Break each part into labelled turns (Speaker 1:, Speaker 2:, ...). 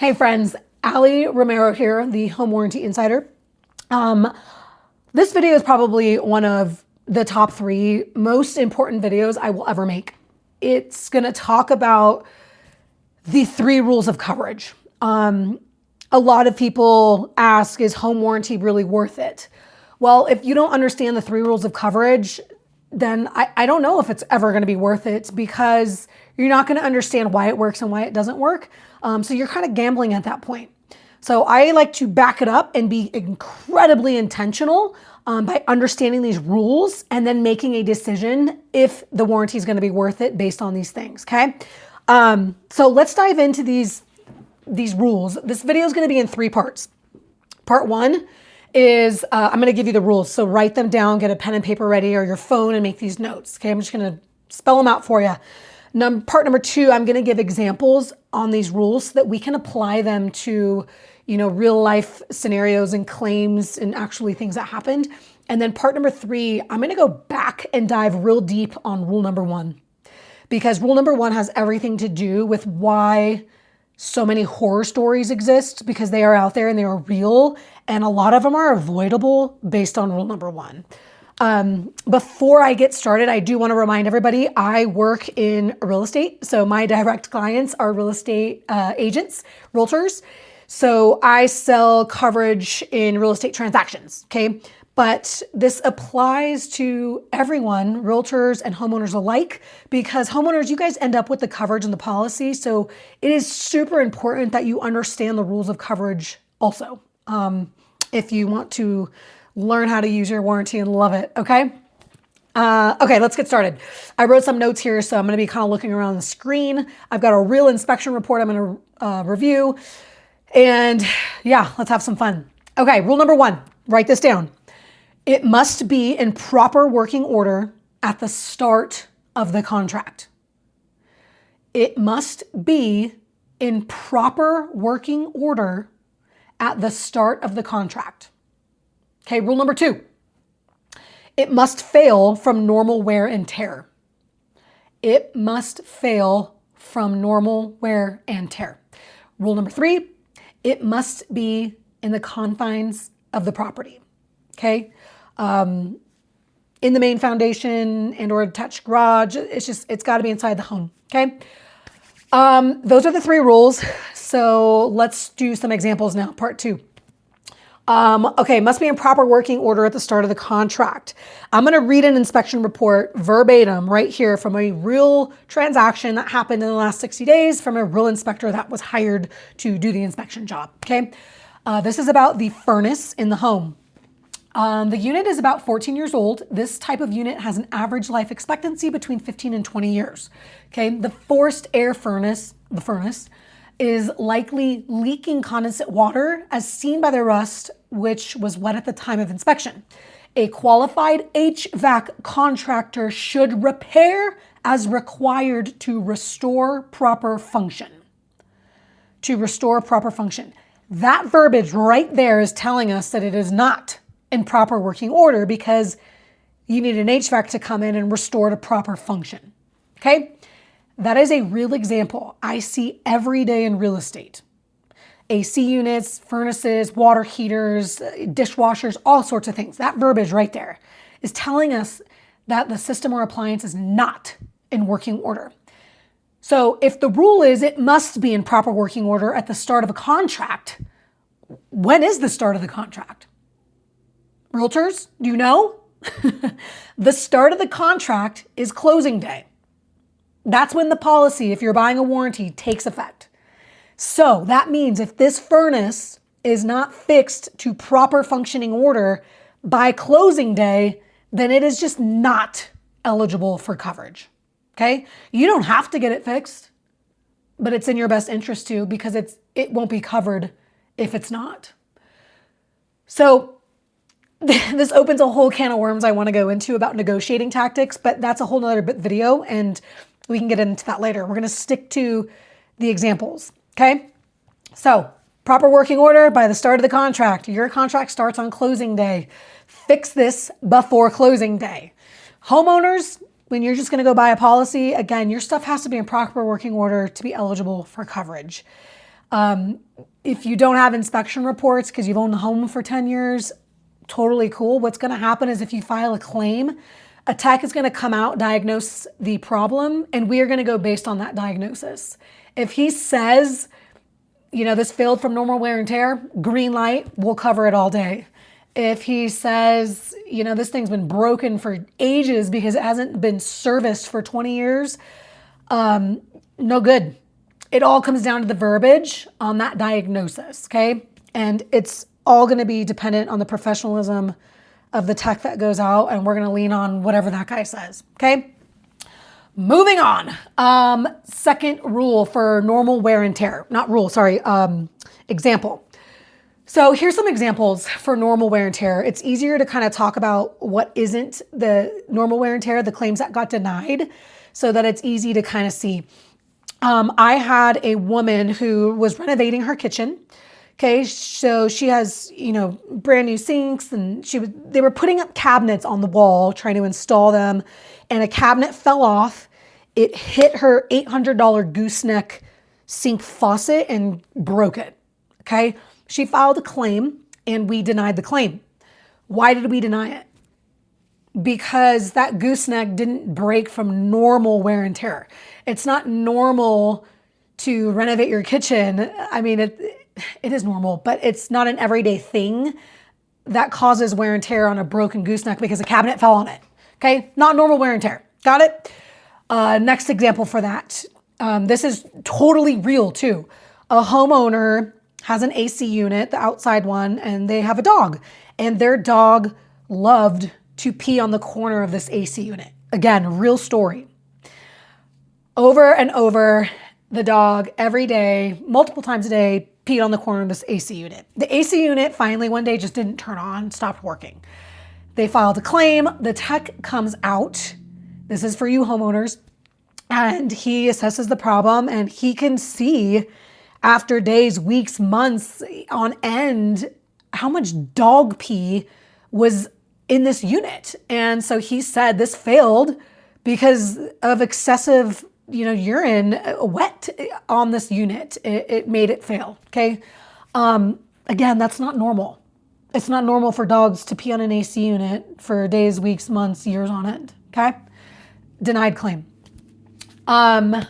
Speaker 1: Hey friends, Ali Romero here, the Home Warranty Insider. This video is probably one of the top 3 most important videos I will ever make. It's gonna talk about the 3 rules of coverage. A lot of people ask, is home warranty really worth it? Well, if you don't understand the 3 rules of coverage, then I don't know if it's ever going to be worth it, because you're not going to understand why it works and why it doesn't work. So you're kind of gambling at that point. So I like to back it up and be incredibly intentional by understanding these rules and then making a decision if the warranty is going to be worth it based on these things. Okay. So let's dive into these rules. This video is going to be in 3 parts. Part 1 is I'm going to give you the rules. So write them down, get a pen and paper ready or your phone and make these notes. Okay, I'm just going to spell them out for you. Part number 2, I'm going to give examples on these rules so that we can apply them to, real life scenarios and claims and actually things that happened. And then part number 3, I'm going to go back and dive real deep on rule number 1, because rule number 1 has everything to do with why so many horror stories exist, because they are out there and they are real, and a lot of them are avoidable based on rule number 1. Before I get started, I do want to remind everybody I work in real estate. So my direct clients are real estate agents, realtors. So I sell coverage in real estate transactions, okay? But this applies to everyone, realtors and homeowners alike, because homeowners, you guys end up with the coverage and the policy. So it is super important that you understand the rules of coverage also, if you want to learn how to use your warranty and love it, okay? Okay, let's get started. I wrote some notes here, so I'm going to be kind of looking around the screen. I've got a real inspection report I'm going to review. And yeah, let's have some fun. Okay, rule number 1, write this down. It must be in proper working order at the start of the contract. It must be in proper working order at the start of the contract. Okay, rule number 2. It must fail from normal wear and tear. It must fail from normal wear and tear. Rule number 3, it must be in the confines of the property. Okay. In the main foundation and or attached garage, it's got to be inside the home. Okay. Those are the 3 rules. So let's do some examples now. Part 2. Okay, must be in proper working order at the start of the contract. I'm going to read an inspection report verbatim right here from a real transaction that happened in the last 60 days from a real inspector that was hired to do the inspection job. Okay. This is about the furnace in the home. The unit is about 14 years old. This type of unit has an average life expectancy between 15 and 20 years. Okay, the forced air furnace, the furnace, is likely leaking condensate water as seen by the rust, which was wet at the time of inspection. A qualified HVAC contractor should repair as required to restore proper function. To restore proper function. That verbiage right there is telling us that it is not in proper working order, because you need an HVAC to come in and restore to proper function. Okay? That is a real example I see every day in real estate. AC units, furnaces, water heaters, dishwashers, all sorts of things. That verbiage right there is telling us that the system or appliance is not in working order. So if the rule is it must be in proper working order at the start of a contract, when is the start of the contract? Realtors, do you know? The start of the contract is closing day. That's when the policy, if you're buying a warranty, takes effect. So that means if this furnace is not fixed to proper functioning order by closing day, then it is just not eligible for coverage. Okay? You don't have to get it fixed, but it's in your best interest to, because it won't be covered if it's not. So this opens a whole can of worms I want to go into about negotiating tactics, but that's a whole nother video and we can get into that later. We're going to stick to the examples. Okay. So proper working order by the start of the contract. Your contract starts on closing day. Fix this before closing day. Homeowners, when you're just going to go buy a policy, again, your stuff has to be in proper working order to be eligible for coverage. If you don't have inspection reports because you've owned the home for 10 years, totally cool. What's going to happen is if you file a claim, a tech is going to come out, diagnose the problem, and we are going to go based on that diagnosis. If he says, this failed from normal wear and tear, green light, we'll cover it all day. If he says, this thing's been broken for ages because it hasn't been serviced for 20 years, no good. It all comes down to the verbiage on that diagnosis, okay? And it's all going to be dependent on the professionalism of the tech that goes out, and we're going to lean on whatever that guy says, okay? Moving on. Second rule for normal wear and tear. Not rule, sorry, example. So here's some examples for normal wear and tear. It's easier to kind of talk about what isn't the normal wear and tear, the claims that got denied, so that it's easy to kind of see. I had a woman who was renovating her kitchen. Okay, so she has, brand new sinks, and they were putting up cabinets on the wall, trying to install them, and a cabinet fell off. It hit her $800 gooseneck sink faucet and broke it. Okay, she filed a claim, and we denied the claim. Why did we deny it? Because that gooseneck didn't break from normal wear and tear. It's not normal to renovate your kitchen. I mean, it is normal, but it's not an everyday thing that causes wear and tear on a broken gooseneck because a cabinet fell on it. Okay, not normal wear and tear. Got it? Next example for that. This is totally real too. A homeowner has an AC unit, the outside one, and they have a dog, and their dog loved to pee on the corner of this AC unit. Again, real story. Over and over, the dog every day, multiple times a day, peed on the corner of this AC unit. The AC unit finally one day just didn't turn on, stopped working. They filed a claim. The tech comes out. This is for you homeowners. And he assesses the problem, and he can see after days, weeks, months on end, how much dog pee was in this unit. And so he said this failed because of excessive, urine wet on this unit. It made it fail. Okay. Again, that's not normal. It's not normal for dogs to pee on an AC unit for days, weeks, months, years on end. Okay. Denied claim. I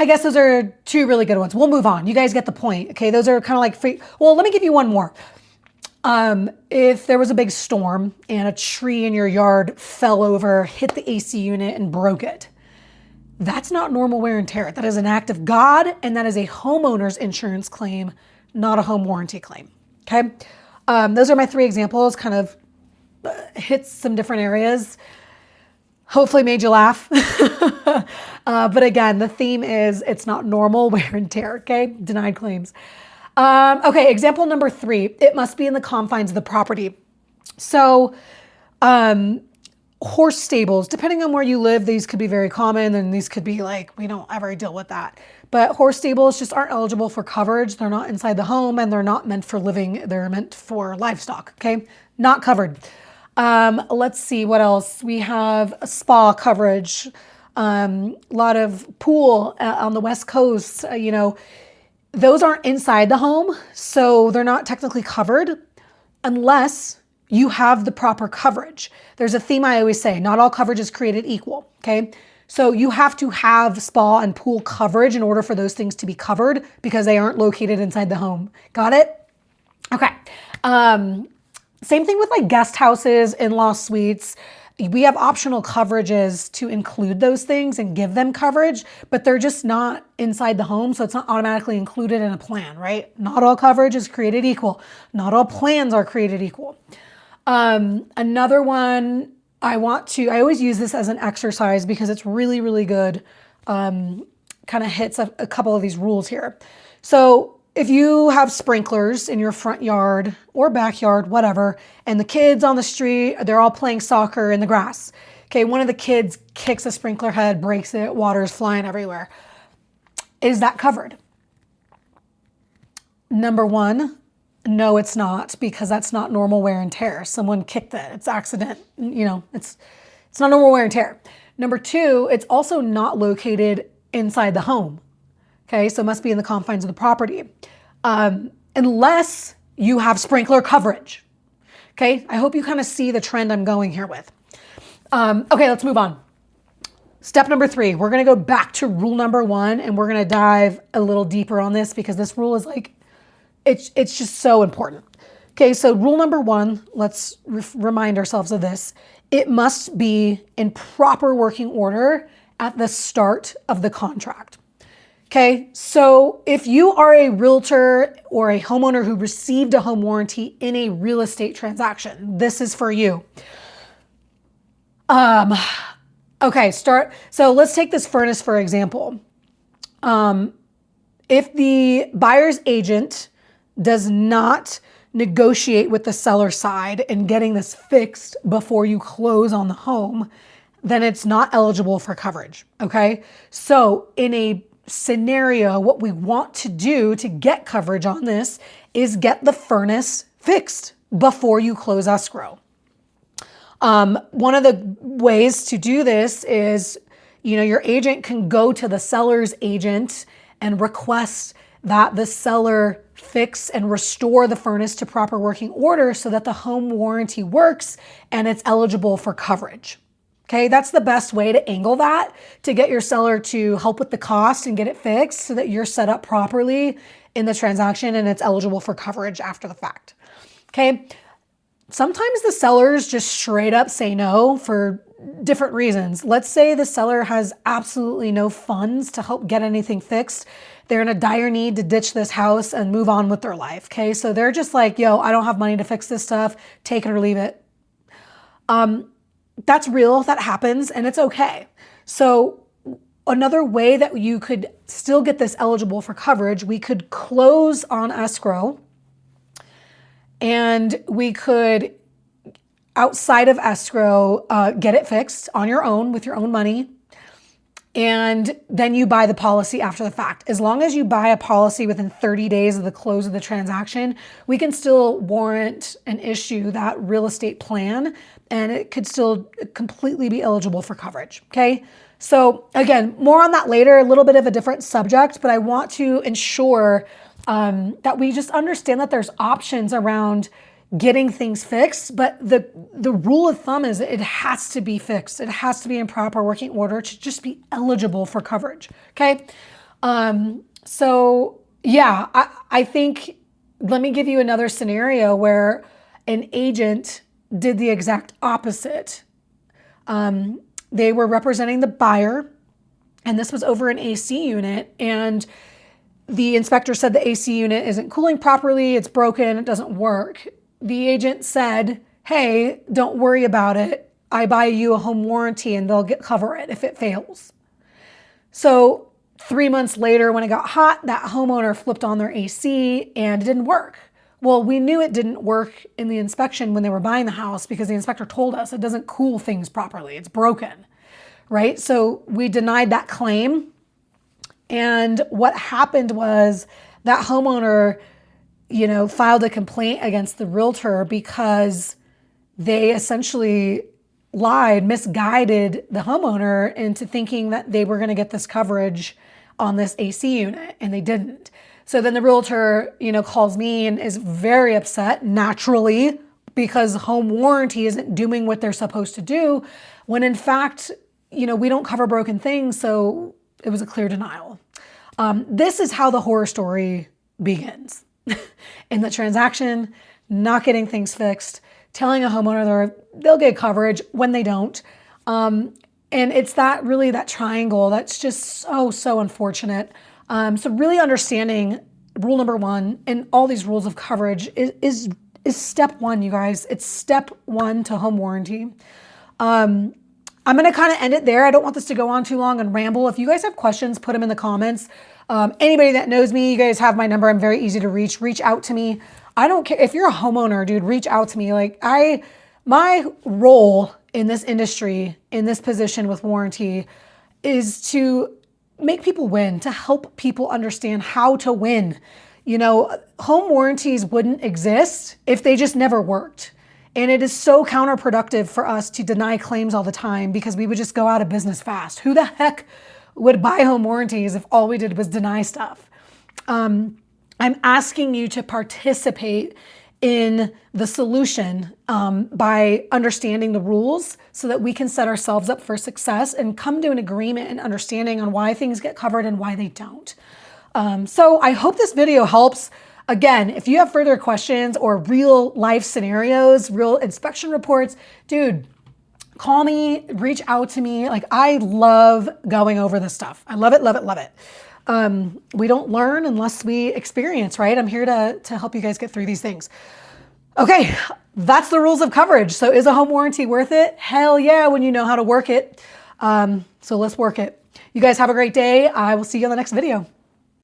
Speaker 1: guess those are two really good ones. We'll move on. You guys get the point. Okay. Those are kind of like free. Well, let me give you one more. If there was a big storm and a tree in your yard fell over, hit the AC unit and broke it, that's not normal wear and tear. That is an act of God, and that is a homeowner's insurance claim, not a home warranty claim. Okay. Those are my three examples, kind of hits some different areas. Hopefully made you laugh. But again, the theme is it's not normal wear and tear. Okay. Denied claims. Okay, example number 3, it must be in the confines of the property. So, horse stables, depending on where you live, these could be very common, and these could be like, we don't ever deal with that. But horse stables just aren't eligible for coverage. They're not inside the home, and they're not meant for living. They're meant for livestock, okay? Not covered. Let's see what else. We have a spa coverage, a lot of pool on the West Coast, those aren't inside the home, so they're not technically covered unless you have the proper coverage. There's a theme I always say, not all coverage is created equal, okay? So you have to have spa and pool coverage in order for those things to be covered because they aren't located inside the home. Got it? Okay. Same thing with like guest houses, in-law suites. We have optional coverages to include those things and give them coverage, but they're just not inside the home, so it's not automatically included in a plan, right? Not all coverage is created equal. Not all plans are created equal. Another one, I always use this as an exercise because it's really, really good. Kind of hits a couple of these rules here. So if you have sprinklers in your front yard or backyard, whatever, and the kids on the street, they're all playing soccer in the grass. Okay, one of the kids kicks a sprinkler head, breaks it, water's flying everywhere. Is that covered? Number 1, no, it's not, because that's not normal wear and tear. Someone kicked it. It's accident. It's not normal wear and tear. Number 2, it's also not located inside the home. Okay, so it must be in the confines of the property. Unless you have sprinkler coverage. Okay, I hope you kind of see the trend I'm going here with. Okay, let's move on. Step number 3, we're gonna go back to rule number 1 and we're gonna dive a little deeper on this because this rule is like, it's just so important. Okay, so rule number 1, let's remind ourselves of this. It must be in proper working order at the start of the contract. Okay, so if you are a realtor or a homeowner who received a home warranty in a real estate transaction, this is for you. Okay, so let's take this furnace for example. If the buyer's agent does not negotiate with the seller side in getting this fixed before you close on the home, then it's not eligible for coverage, okay? So in a scenario, what we want to do to get coverage on this is get the furnace fixed before you close escrow. One of the ways to do this is, your agent can go to the seller's agent and request that the seller fix and restore the furnace to proper working order so that the home warranty works and it's eligible for coverage. Okay, that's the best way to angle that, to get your seller to help with the cost and get it fixed so that you're set up properly in the transaction and it's eligible for coverage after the fact. Okay, sometimes the sellers just straight up say no for different reasons. Let's say the seller has absolutely no funds to help get anything fixed. They're in a dire need to ditch this house and move on with their life. Okay, so they're just like, yo, I don't have money to fix this stuff. Take it or leave it. That's real, that happens, and it's okay. So another way that you could still get this eligible for coverage, we could close on escrow and we could, outside of escrow, get it fixed on your own with your own money. And then you buy the policy after the fact. As long as you buy a policy within 30 days of the close of the transaction, we can still warrant and issue that real estate plan and it could still completely be eligible for coverage, okay? So again, more on that later, a little bit of a different subject, but I want to ensure that we just understand that there's options around getting things fixed, but the rule of thumb is it has to be fixed. It has to be in proper working order to just be eligible for coverage, okay? So yeah, I think, let me give you another scenario where an agent did the exact opposite. They were representing the buyer, and this was over an AC unit, and the inspector said the AC unit isn't cooling properly, it's broken, it doesn't work. The agent said, hey, don't worry about it. I buy you a home warranty and they'll cover it if it fails. So 3 months later, when it got hot, that homeowner flipped on their AC and it didn't work. Well, we knew it didn't work in the inspection when they were buying the house because the inspector told us it doesn't cool things properly. It's broken, right? So we denied that claim. And what happened was that homeowner, filed a complaint against the realtor because they essentially lied, misguided the homeowner into thinking that they were going to get this coverage on this AC unit, and they didn't. So then the realtor, calls me and is very upset, naturally, because home warranty isn't doing what they're supposed to do, when in fact, we don't cover broken things, so it was a clear denial. This is how the horror story begins. In the transaction, not getting things fixed, telling a homeowner they'll get coverage when they don't. And it's that triangle that's just so unfortunate. So really understanding rule number 1 and all these rules of coverage is step 1, you guys. It's step 1 to home warranty. I'm going to kind of end it there. I don't want this to go on too long and ramble. If you guys have questions, put them in the comments. Anybody that knows me, you guys have my number. I'm very easy to reach. Reach out to me. I don't care if you're a homeowner, dude, reach out to me. My role in this industry, in this position with warranty, is to make people win, to help people understand how to win. Home warranties wouldn't exist if they just never worked. And it is so counterproductive for us to deny claims all the time because we would just go out of business fast. Who the heck would buy home warranties if all we did was deny stuff. I'm asking you to participate in the solution by understanding the rules so that we can set ourselves up for success and come to an agreement and understanding on why things get covered and why they don't. So I hope this video helps. Again, if you have further questions or real life scenarios, real inspection reports, dude, call me, reach out to me. Like, I love going over this stuff. I love it, love it, love it. We don't learn unless we experience, right? I'm here to help you guys get through these things. Okay, that's the rules of coverage. So is a home warranty worth it? Hell yeah, when you know how to work it. So let's work it. You guys have a great day. I will see you on the next video.